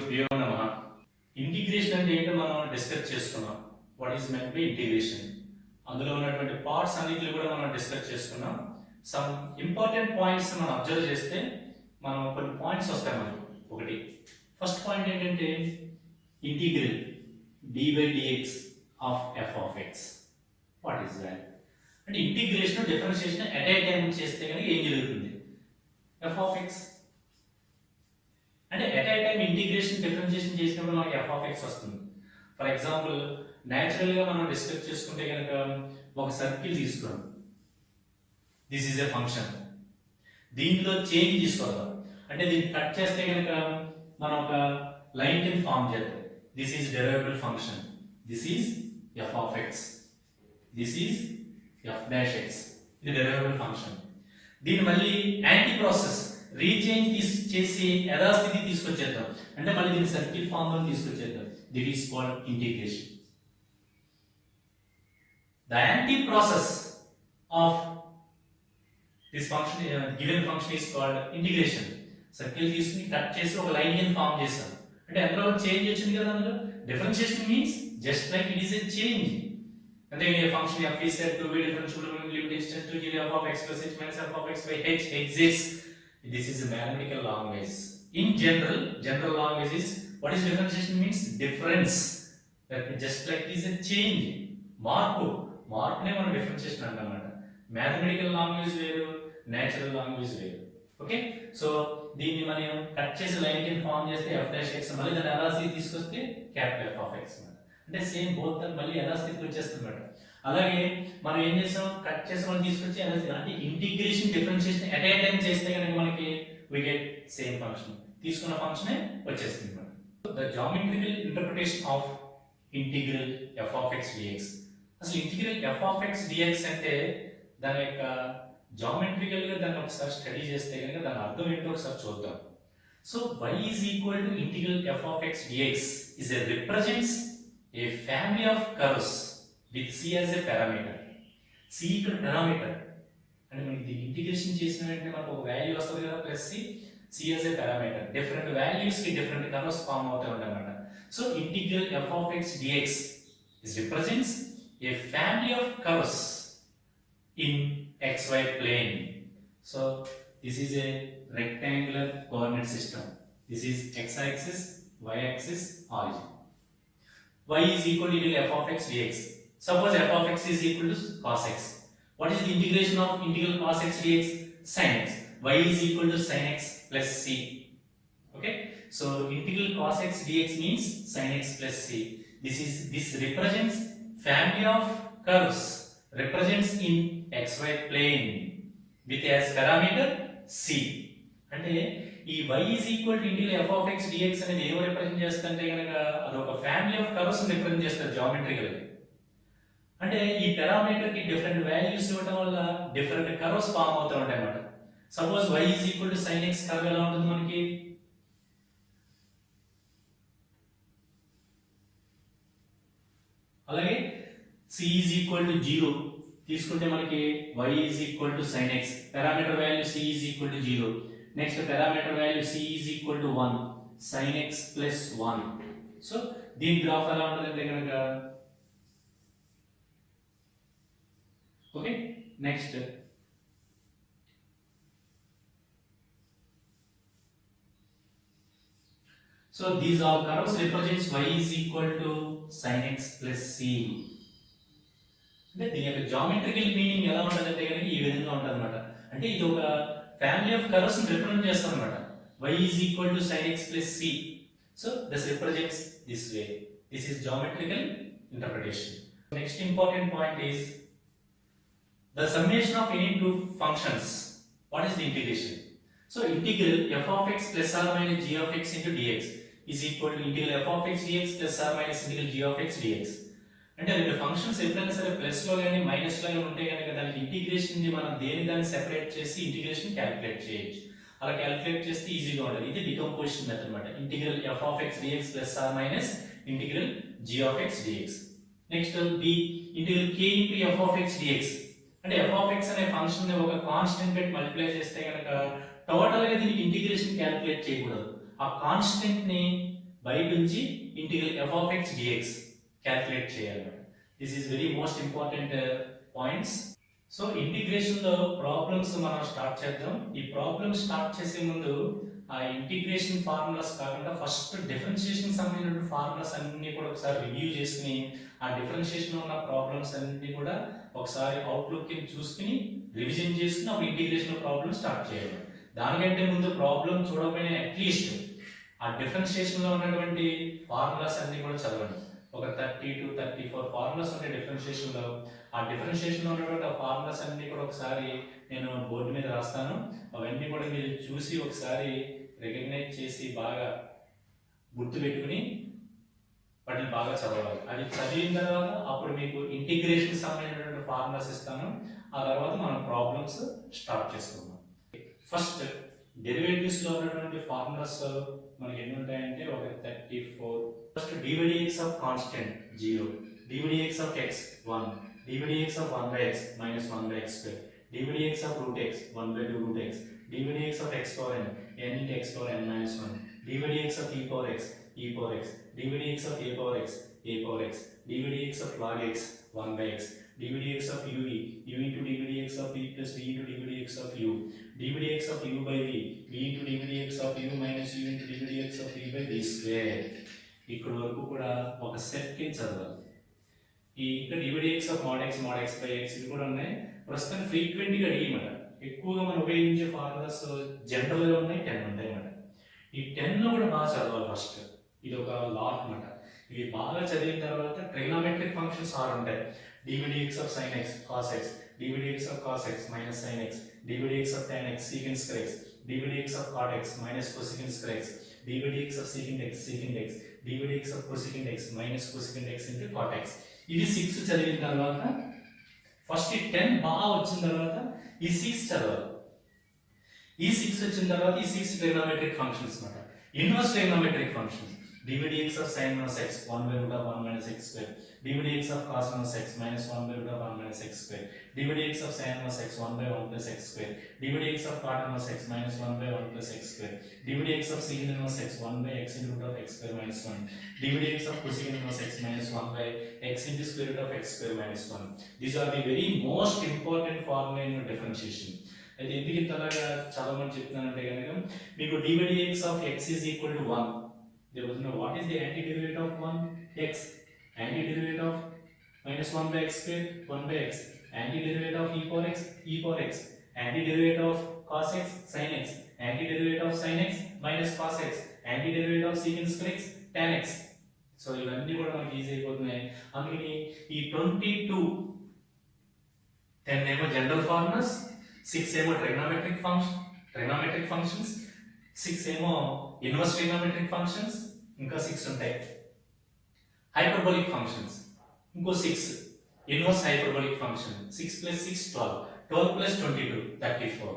శ్రీగురుభ్యో నమః. ఇంటిగ్రేషన్ అంటే ఏంటో మనం డిస్కస్ చేసుకున్నాం. What is meant by integration, అందులో ఉన్నటువంటి పార్ట్స్ అన్నిటిని కూడా మనం డిస్కస్ చేసుకున్నాం. సమ్ ఇంపార్టెంట్ పాయింట్స్ మనం అబ్జర్వ్ చేస్తే మనం కొన్ని పాయింట్స్ వస్తాయి మనకి. ఒకటి ఫస్ట్ పాయింట్ ఏంటంటే integral dy dx of f of x. What is that అంటే integration differentiation at a time చేస్తే కనుక ఏం జరుగుతుంది? f ఆఫ్ x అంటే at a time integration differentiation చేసినప్పుడు మనకి f ఆఫ్ x వస్తుంది. ఫర్ ఎగ్జాంపుల్ న్యాచురల్ గా మనం డిస్కస్ చేసుకుంటే కనుక ఒక సర్కిల్ తీసుకోండి. This is a function. దీంట్లో చేంజ్ తీసుకోవాలి అంటే దీన్ని కట్ చేస్తే కనుక మనం ఒక లైన్ కింద ఫామ్ చేద్దాం. This is derivable function. This is f of x. This is f dash x. ఇది డెరివేబుల్ ఫంక్షన్. దీన్ని మళ్ళీ యాంటీ ప్రాసెస్ రీచేంజ్ చేసి యథాస్థితి తీసుకొచ్చేద్దాం. అంటే మళ్ళీ దీన్ని సర్కిల్ ఫామ్ లో తీసుకొచ్చేద్దాం. That is called integration. The anti-process of this function, given function is called integration. Circle తీసుకుని కట్ చేసి ఒక లైన్ ని ఫామ్ చేసాం. అంటే అందులో చేంజ్ వచ్చింది కదా. అందులో differentiation means just like it is a change. అంటే ఈ function f is said to be differentiable when limit is tends to g f of x plus h minus f of x by h exists. This is a mathematical language. In general language is what is differentiation means difference. That just like it is a change. మార్పునే మనం differentiation అంటామన్నమాట. Mathematical language వేరు, natural language వేరు. Okay, so దీన్ని మనం cut చేసి line కింద form చేస్తే f dash x, మళ్ళీ దాన్ని యథాస్థితి తీసుకొస్తే క్యాపిటల్ f ఆఫ్ x అన్నమాట. అంటే సేమ్ బోత్ మళ్ళీ యథాస్థితికి వచ్చేస్తుంది అన్నమాట. అలాగే మనం ఏం చేసాం, కట్ చేసి మనం తీసుకొచ్చి యథాస్థితి అంటే integration differentiation at a time చేస్తే కనుక మనకి వి గెట్ సేమ్ ఫంక్షన్, తీసుకున్న ఫంక్షనే వచ్చేస్తుంది అన్నమాట. The geometrical interpretation of integral f of x dx. అసలు integral f of x dx అంటే దాని యొక్క జామెట్రికల్ గా దాన్ని ఒకసారి స్టడీ చేస్తే కనుక దాని అర్థం ఏంటో ఒకసారి చూద్దాం. So y is equal to integral f of x dx is a represents a family of curves with c as a parameter. c ఇక్కడ parameter అంటే మనకి ఇంటిగ్రేషన్ చేసిన వెంటనే మనకు ఒక వాల్యూ వస్తుంది కదా, plus c as a parameter. Different values కి డిఫరెంట్ కర్వ్స్ ఫామ్ అవుతూ ఉంటాయి అన్నమాట. So integral f of x dx is represents a family of curves in xy plane. So this is a rectangular coordinate system. This is x axis, y axis, origin. Y is equal to f of x dx. Suppose f of x is equal to cos x. What is the integration of integral cos x dx? Sin x. Y is equal to sin x plus c. Okay, so integral cos x dx means sin x plus c. This represents family of curves, represents in xy plane with as parameter c. అంటే ఈ y is equal to integral f of x dx అనేది ఏం represent చేస్తుంటే కనుక అది ఒక family of cups represent చేస్తారు geometrical గా. అంటే ఈ పారామీటర్ కి డిఫరెంట్ వాల్యూస్ ఇవ్వడం వల్ల డిఫరెంట్ కర్వ్స్ ఫామ్ అవుతూ ఉంటాయి అన్నమాట. Suppose y is equal to sin x curve ఎలా ఉంటుంది మనకి? అలాగే c is equal to 0 తీసుకుంటే మనకి y is equal to sin x, parameter value c is equal to 0. Next parameter value c is equal to 1, sin x plus 1. So దీని graph ఎలా ఉంటుందంటే కనుక okay. Next so these all curves represents y is equal to sin x plus c. అంటే దీని యొక్క geometrical meaning ఎలా ఉంటుందంటే కనుక ఈ విధంగా ఉంటుంది అనమాట. అంటే ఇది ఒక ఫ్యామిలీ ఆఫ్ కర్వ్స్ రిప్రజెంట్ చేస్తాం అనమాట. y is equal to sin x plus c. So this represents this way. This is geometrical interpretation. Next important point is the summation of any two functions. What is the integration? So integral f of x plus or minus g of x into dx is equal to integral f of x dx plus or minus integral g of x dx. అంటే రెండు functions ఎప్పుడైనా సరే plus లో కానీ minus లో కానీ ఉంటే కనుక దానికి ఇంటిగ్రేషన్ ని మనం దాన్ని సెపరేట్ చేసి ఇంటిగ్రేషన్ క్యాలిక్యులేట్ చేయొచ్చు. అలా క్యాలిక్యులేట్ చేస్తే ఈజీగా ఉంటుంది. ఇది డికంపోజిషన్ మెథడ్ అన్నమాట. Integral f of x dx plus or minus integral g of x dx. Next b integral k into f of x dx. అంటే f of x అనే ఫంక్షన్ ని ఒక కాన్స్టెంట్ పెట్టి మల్టిప్లై చేస్తే కనుక టోటల్ గా దీనికి ఇంటిగ్రేషన్ క్యాలిక్యులేట్ చేయకూడదు. ఆ కాన్స్టెంట్ ని బయట నుంచి integral f of x dx calculate చేయాలి. This is very most important points. So integration లో ప్రాబ్లమ్స్ మనం స్టార్ట్ చేద్దాం. ఈ ప్రాబ్లమ్ స్టార్ట్ చేసే ముందు ఆ ఇంటిగ్రేషన్ ఫార్ములాస్ కాకుండా ఫస్ట్ డిఫరెన్షియేషన్ సంబంధించిన ఫార్ములాస్ అన్ని కూడా ఒకసారి రివ్యూ చేసుకుని ఆ డిఫరెన్షియేషన్ ఉన్న ప్రాబ్లమ్స్ అన్ని కూడా ఒకసారి అవుట్లుక్ కింద చూసుకుని రివిజన్ చేసుకుని ఒక ఇంటిగ్రేషన్ ప్రాబ్లమ్ స్టార్ట్ చేయాలి. దానికంటే ముందు ప్రాబ్లం చూడకపోయినా అట్లీస్ట్ ఆ డిఫరెన్షియేషన్ లో ఉన్నటువంటి ఫార్ములాస్ అన్ని కూడా చదవండి. ఒక 30 to 34 ఫార్ములాస్ ఉంటాయి డిఫరెన్షియేషన్ లో. ఆ డిఫరెన్షియేషన్ లో ఉన్నటువంటి ఆ ఫార్ములాస్ అన్ని కూడా ఒకసారి నేను బోర్డు మీద రాస్తాను. అవన్నీ కూడా మీరు చూసి ఒకసారి రికగ్నైజ్ చేసి బాగా గుర్తు పెట్టుకుని వాటిని బాగా చదవాలి. అది చదివిన తర్వాత అప్పుడు మీకు ఇంటిగ్రేషన్ సంబంధించినటువంటి ఫార్ములాస్ ఇస్తాను. ఆ తర్వాత మనం ప్రాబ్లమ్స్ స్టార్ట్ చేసుకుందాం. ఫస్ట్ డెరివేటివ్స్ లో ఉన్నటువంటి ఫార్ములాస్ మనకి ఎన్ని ఉంటాయంటే ఒక 34. First dydx of constant 0, dydx of x 1, dydx of 1/x minus 1/x square, dydx of root x 1/2 root x, dydx of x power n into x power n minus 1, dydx of e power x, dydx of a power x, dydx of log x 1/x, dydx of u into dydx of v plus v into dydx of u, dydx of u by v into dydx of u minus u into dydx of v by v square. ఇక్కడ వరకు కూడా ఒక set కింద చదవాలి. ఈ ఇక్కడ dydx of mod x by x ఇవి కూడా ఉన్నాయి. ప్రస్తుతం ఫ్రీక్వెంట్ గా అడిగిమాట ఎక్కువగా మనం ఉపయోగించే ఫార్ములాస్ జనరల్ గా ఉన్నాయి, 10 ఉంటాయి అన్నమాట. ఈ 10 లో కూడా బాగా చదవాలి ఫస్ట్. ఇది ఒక లా అన్నమాట. ఇవి బాగా చదివిన తర్వాత ట్రిగ్నోమెట్రిక్ ఫంక్షన్స్ 6 ఉంటాయి. dydx of sin x cos x, dydx of cos x minus sin x, dydx of tan x secant square x, dydx of cot x minus cosecant square x, dydx of secant x, dydx of cosecant x minus cosecant x into cot x. ఇది 6 చదివిన తర్వాత first ఈ 10 బాగా వచ్చిన తర్వాత ఈ 6 చదవాలి. ఈ 6 వచ్చిన తర్వాత ఈ 6 ట్రిగ్నోమెట్రిక్ ఫంక్షన్స్ అన్నమాట. Inverse trigonometric functions dydx of sin minus x 1/root of 1 minus x square, dydx of cos minus x minus 1/root of 1 minus x square, dydx of sin minus x 1/1 plus x square, dydx of cot minus x minus 1/1 plus x square, dydx of secant minus x 1/x into root of x square minus 1, dydx of cosecant minus x minus 1/x into square root of x square minus 1. These are the very most important formula in differentiation. అయితే ఎందుకు ఇంతలాగా చాలా మంది చెప్తున్నానంటే కనుక మీకు dydx of x is equal to 1. There was no what is the antiderivative of 1 x, antiderivative of minus 1 by x square 1 by x, antiderivative of e power x, antiderivative of cos x sin x, antiderivative of sin x minus cos x, antiderivative of secant square x tan x. So ఇవన్నీ కూడా మనకి easy అయిపోతున్నాయి. అందుకని ఈ 22 10 ఏమో general formulas, 6 ఏమో trigonometric functions, 6 ఏమో inverse trigonometric functions, ఇంకా 6 ఉంటాయి. హైపర్బోలిక్ ఫంక్షన్స్ ఇంకో 6, ఇన్వర్స్ హైపర్బోలిక్ ఫంక్షన్ 6 + 6 12, 12 + 22 34.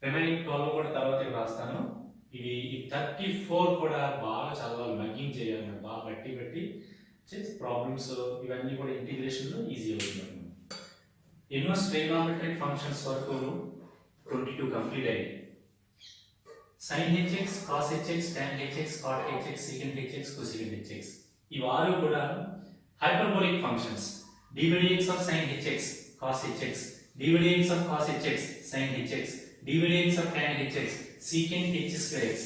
రిమైనింగ్ 12 కూడా తర్వాత రాస్తాను. ఇవి ఈ 34 కూడా బాగా చదవాలి, మగ్గింగ్ చేయాలి, బాగా బట్టి చేసి ప్రాబ్లమ్స్ ఇవన్నీ కూడా ఇంటిగ్రేషన్ లో ఈజీ అవుతుంది. ఇన్వర్స్ ట్రిగ్నోమెట్రిక్ ఫంక్షన్స్ వరకు 22 కంప్లీట్ అయ్యాయి. sin hx, cos hx, tan hx, cot hx, secant hx, cosecant hx ఈ వారు కూడా hyperbolic functions. dydx of sin hx cos hx, dydx of cos hx sin hx, dydx of tan hx secant h square x,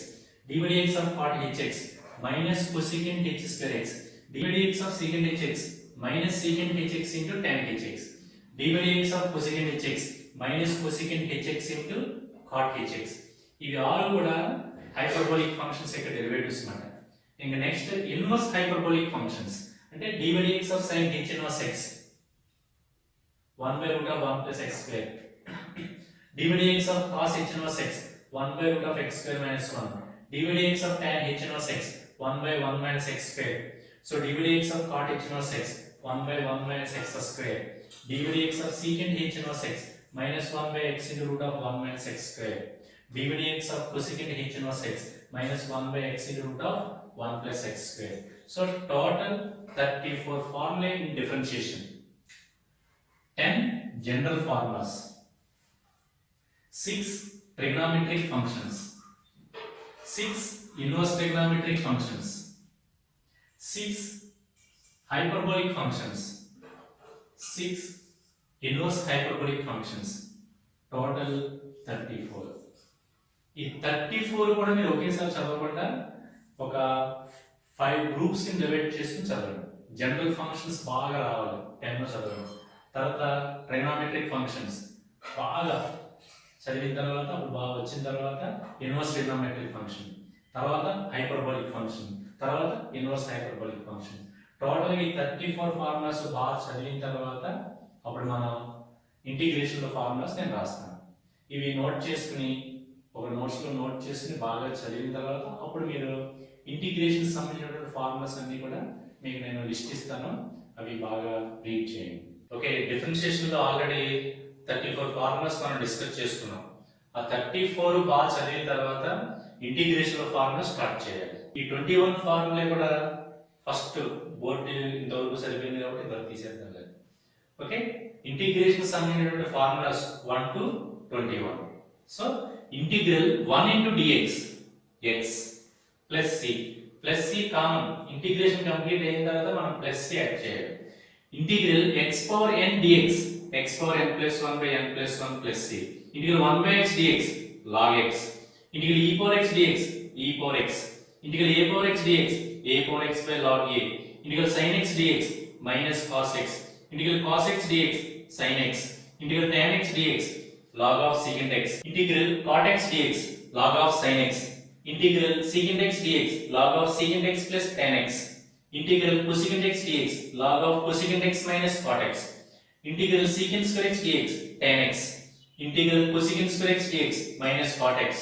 dydx of cot hx minus cosecant h square x, dydx of secant hx minus secant hx into tan hx, dydx of cosecant hx minus cosecant hx into cot hx. ఇవి ఆరు కూడా hyperbolic functions యొక్క derivatives అన్నమాట. ఇంకా next inverse hyperbolic functions అంటే dydx of sin h inverse x 1/root of 1 plus x square, dydx of cos h inverse x 1/root of x square minus 1, dydx of tan h inverse x 1/1 minus x square. So dydx of cot h inverse x 1/1 minus x square, dydx of secant h inverse x minus 1 by x into root of 1 minus x square, dydx of cosecant h inverse x minus 1 by x into root of 1 plus x square. So total 34 formulae in differentiation, 10 general formulas, 6 trigonometric functions, 6 inverse trigonometric functions, 6 hyperbolic functions, 6 inverse hyperbolic functions, total 34. ఈ 34 కూడా మీరు ఒకేసారి చదవకుండా ఒక 5 groups కింద divide చేసుకుని చదవండి. General functions బాగా రావాలి 10 లో చదవండి. తర్వాత ట్రైగోనోమెట్రిక్ ఫంక్షన్స్ బాగా చదివిన తర్వాత అప్పుడు బాగా వచ్చిన తర్వాత ఇన్వర్స్ ట్రిగోనోమెట్రిక్ ఫంక్షన్, తర్వాత హైపర్బోలిక్ ఫంక్షన్, తర్వాత ఇన్వర్స్ హైపర్బోలిక్ ఫంక్షన్. టోటల్ ఈ 34 ఫార్ములాస్ బాగా చదివిన తర్వాత అప్పుడు మనం ఇంటిగ్రేషన్ లో ఫార్ములాస్ నేను రాస్తాను. ఇవి నోట్ చేసుకుని ఒక నోట్స్ లో నోట్ చేసుకుని బాగా చదివిన తర్వాత అప్పుడు మీరు ఇంటిగ్రేషన్ సంబంధించినటువంటి ఫార్ములాస్ అన్ని కూడా మీకు నేను లిస్ట్ ఇస్తాను, అవి బాగా రీడ్ చేయండి. ఓకే, డిఫరెన్షియేషన్ లో ఆల్రెడీ 34 ఫార్ములాస్ మనం డిస్కస్ చేసుకున్నాం. ఆ 34 బాగా చదివిన తర్వాత ఇంటిగ్రేషన్ లో ఫార్ములా స్టార్ట్ చేయాలి. ఈ 21 ఫార్ములా కూడా ఫస్ట్ బోర్డు ఇంతవరకు సరిపోయింది కాబట్టి ఇంతవరకు తీసేద్దాం. ఓకే, ఇంటిగ్రేషన్ సంబంధించినటువంటి formulas 1 to 21. So integral 1 into dx x plus C, plus C common, integration complete అయిన తర్వాత మనం ప్లస్ సి యాడ్ చేయాలి. Integral x power n dx, x power n plus 1 by n plus 1 plus c, integral 1 by x dx log x, integral e power x dx e power x, integral a power x dx a power x by log a, integral sin x dx minus cos x, integral cos x dx sin x, integral tan x dx log of secant x, integral cot x dx log of sin x, integral secant x dx log of secant x plus tan x, integral cosecant x dx log of cosecant x minus cot x, integral secant square x dx tan x, integral cosecant square x dx minus cot x,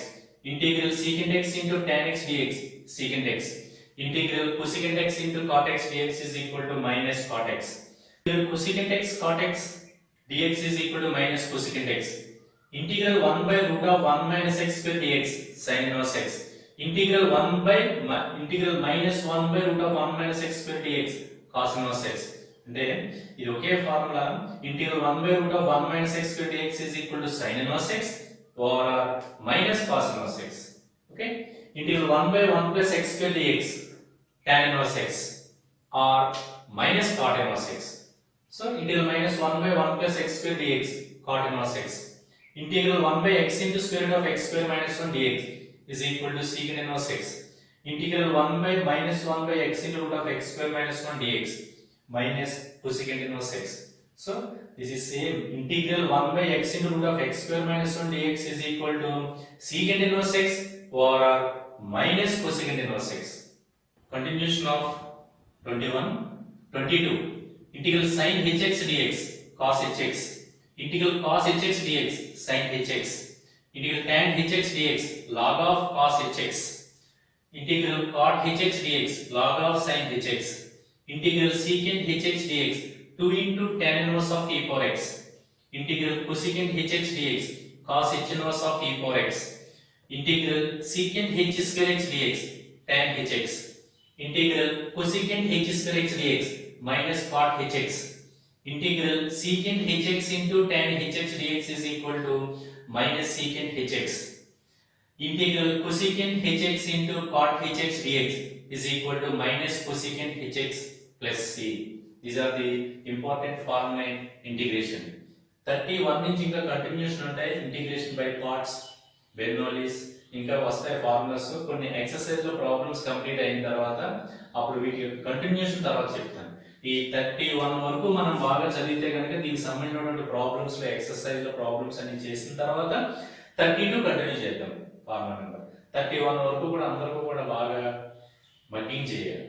integral secant x into tan x dx secant x, integral cosecant x into cot x dx is equal to minus cot x, integral cosecant x cot x dx is equal to minus cosecant x, integral 1 by root of 1 minus x square dx sin inverse x, integral 1 by integral minus 1 by root of 1 minus x square dx cos inverse x. అంటే ఇది ఒకే formula, integral 1 by root of 1 minus x square dx is equal to sin inverse x or minus cos inverse x. Okay, integral 1 by 1 plus x square dx tan inverse x or minus cot inverse x. So integral minus 1 by 1 plus x square dx cot inverse x, integral 1 by x into square root of x square minus 1 dx is equal to secant inverse x, integral 1 by minus 1 by x into root of x square minus 1 dx minus cosecant inverse x. So this is same, integral 1 by x into root of x square minus 1 dx is equal to secant inverse x or minus cosecant inverse x. Continuation of 21, 22, integral sin hx dx cos hx, integral cos hx dx sin hx, integral tan hx dx log of cos hx, integral cot hx dx log of sin hx, integral secant hx dx 2 into tan inverse of e power x, integral cosecant hx dx cos h inverse of e power x, integral secant h square x dx tan hx, integral cosecant h square x dx minus cot hx, integral secant hx into tan hx dx is equal to minus secant hx, integral cosecant hx into cot hx dx is equal to minus cosecant hx plus c. These are the important formula in integration. 31 నుంచి ఇంకా continuation ఉంటాయి, integration by parts, Bernoulli's ఇంకా వస్తాయి formulas. కొన్ని exercise లో problems complete అయిన తర్వాత అప్పుడు వీటి కంటిన్యూషన్ తర్వాత చెప్తాను. ఈ 31 వరకు మనం బాగా చదివితే కనుక దీనికి సంబంధించినటువంటి ప్రాబ్లమ్స్ లో ఎక్సర్సైజ్ లో ప్రాబ్లమ్స్ అన్ని చేసిన తర్వాత 32 కంటిన్యూ చేద్దాం. ఫార్ములా నెంబర్ 31 వరకు కూడా అందరికీ కూడా బాగా వర్కింగ్ చేయాలి.